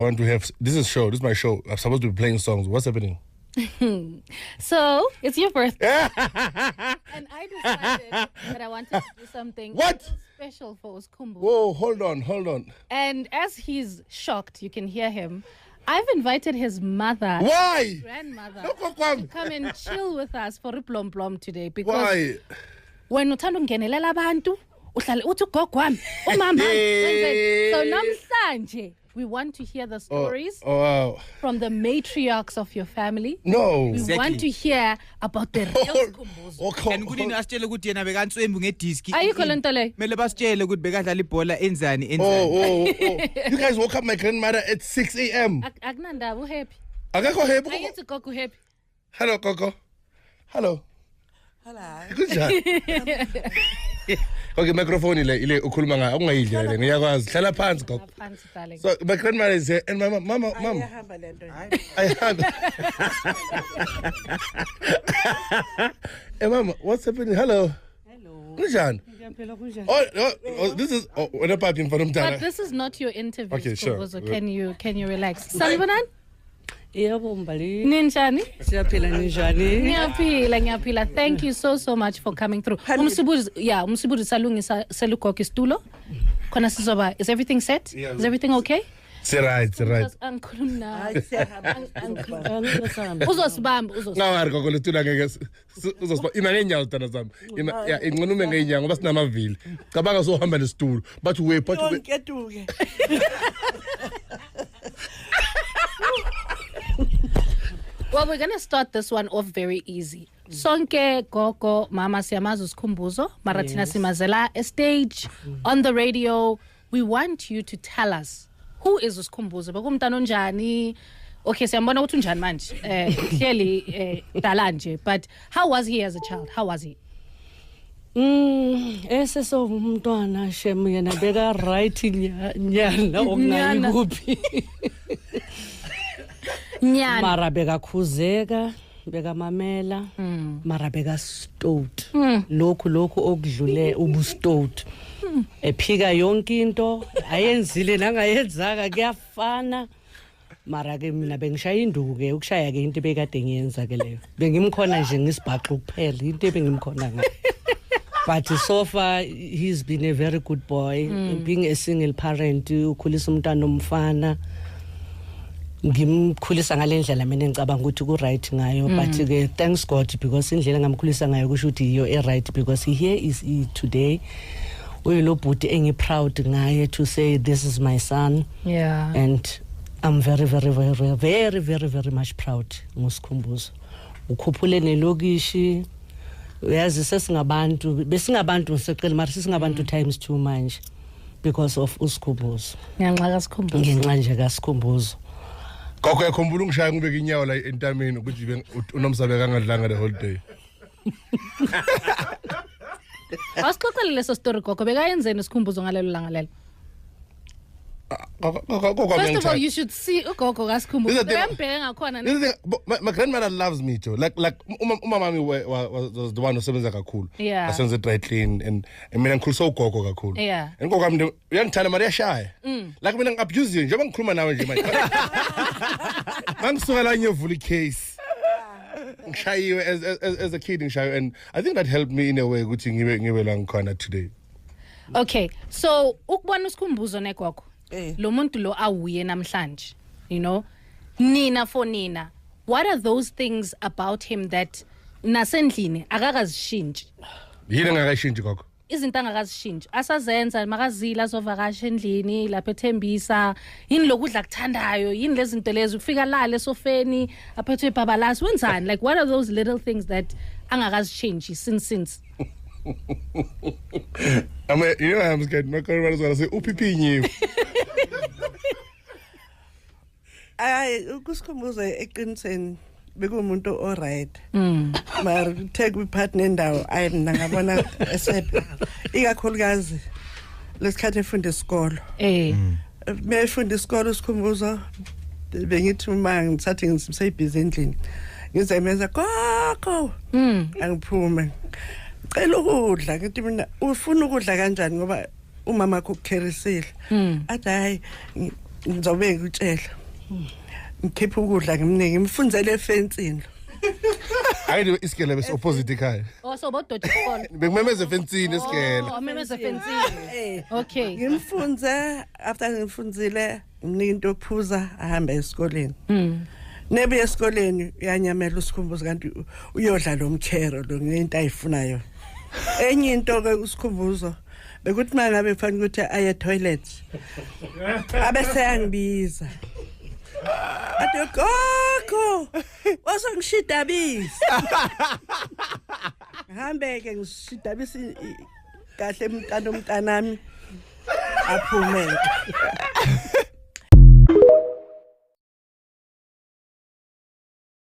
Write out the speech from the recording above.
want to have this is my show. I'm supposed to be playing songs. What's happening? So it's your birthday. And I decided that I wanted to do something special for Uskhumbuzo. Whoa, hold on. And as he's shocked, you can hear him. I've invited his mother, why? Grandmother, to come and chill with us for Plom Plom today. Because why? When uthanda ungenelela abantu, uhlale uthi ugogo wami, umama. So namhlanje we want to hear the stories from the matriarchs of your family. No. We want to hear about the real Uskhumbuzo. And kudini asitshele ukuthi yena bekantswembu ngedisk. Ayikho lento le. Mele basitshele ukuthi bekadlala ibhola enzani. You guys woke up my grandmother at 6 a.m. Akunandaba uhappy. Akekho happy. Ayithi gogo happy. Hello Gogo. Hello. Kunjani? Okay, microphone ile ukhuluma ngayo ungayidlela le ngiyakwazi hlala phansi gogo. So my grandmother is here and my mama. Hey mama, what's happening? Hello. Kunjani? Oh, this is when I'm in front of But this is not your interview. Okay, sure. So can you relax? Salvanan? Yebo mbali. Ninjani? Siyaphila ninjani? Ngiyaphila. Thank you so much for coming through. Umsibuzi salungisa selugogo isitulo. Khona sizoba. Is everything set? Yeah. Is everything okay? It's right. Uzosibamba. Ngawari gogo letula ngeke uzosibamba ima ngenyawo tana zami. Inqonume ngenyawo ngoba sinamavili. Cabanga sohamba nesitulo. But we Well, we're going to start this one off very easy. Sonke gogo mama siyamazi Uskhumbuzo, mara thina simazela a stage on the radio. We want you to tell us who is Uskhumbuzo. Bekumntana onjani? Okay, siyambona ukuthi unjani manje. Clearly dala nje, but how was he as a child? How was he? Eso umntwana shem yena beka right nyana okungayikuphi. Nyana. Mara beka khuzeka, beka mamela, mara beka stout. Lokhu okudlule ubustout. Ephika yonke into, ayenzile nangayenzaka kuyafana. Mara ke mina bengishaya induke, ukushaya ke into bekade ngiyenza ke leyo. Bengimkhona nje ngisibhaxa kuphela, into bengimkhona ngayo. But so far he's been a very good boy. Being a single parent, ukhulisa umntwana omfana. Ngimkhulisa ngalendlela mina ngicabanga ukuthi ku right ngayo, but ke thanks God because indlela ngamkhulisa ngayo kusho ukuthi iyo right because here is he today. Uyilo bhuti engi proud ngaye to say this is my son. Yeah. And I'm very much proud ngosikhumbuzo. Ukhuphule nelokishi. Uyazi sesingabantu besingabantu seqela mara singabantu times 2 manje because of Uskhumbuzo. Ngenxa nje kaSkhumbuzo. Gogo yakhumbula ngishaya ngibeka inyawo la entameni ukuthi unomsabeka ngadlanga the whole day. Asixoxele leso story gogo bekayenzeni Uskhumbuzo ngalelo langa lelo. First of all, you should see ugogo kaSkhumbuzo. Bembheka ngakhona. My grandmother loves me too. Like umama was the one who sebenza kakhulu. Yeah. Asenze dry clean and mina ngikhulisa ugogo kakhulu. Yeah. And gogo wami uyangithanda mara yashaya. Like mina ngabuse you njengoba ngikhuluma nawe nje manje. Mangisuka la ngiyovula icase. Ngishayiwe as a kid ngishayiwe and I think that helped me in a way ukuthi ngibe la ngikhona today. Okay. So ukubona Uskhumbuzo negogo. Lo muntu lo awuye namhlanje, you know, nina for nina, what are those things about him that nasendlini akakazishintshe? Yini ngakashintshe gogo? Izinto angakazishintshe asazenza makazila azovakasha endlini lapha eThembisa, yini lokudla kuthandayo, yini lezi zinto lezi ufika lale sofeni aphethwe ibhabalasi wenzani? Like what are those little things that angakazishintshe since I'm scared. My grandmother was gonna say, "Upipi nyiwe." Ukusikhumbuza eqiniseni bekumuntu all right. Mar take we partner ndawo ayina ngabona esepha. Ikakhulukazi lesikhathi efunda isikolo. Mefunda isikolo Usikhumbuza bengithi uma ngithathe ngisebhizi endlini. Ngizemenza gogo. Angiphume. Cela ukudla ngithi mina ufuna ukudla kanjani ngoba umama ukukherisile. Athi hayi ngizobe ngikutshela ngikhipha ukudla ngimnike ngimfunzele efensini hayi isikele bese opposite ekhaya Oh, so both dot call. bekumemeza efensini isikele Oh, memeza fencing. Okay. ngimfunze after ngimfunzile ngimnika into yokuphuza ahambe esikoleni nebe esikoleni uyanyamela usikhumbuzo kanti uyodla lo mchero lo ngento ayifunayo enye into ke usikhumbuzo bekuthi manje ngabe kufanele ukuthi aye toilet abese yangibiza athi gogo wasongishidabisa hambe ke ngishidabisa kahle umntanami aphumeke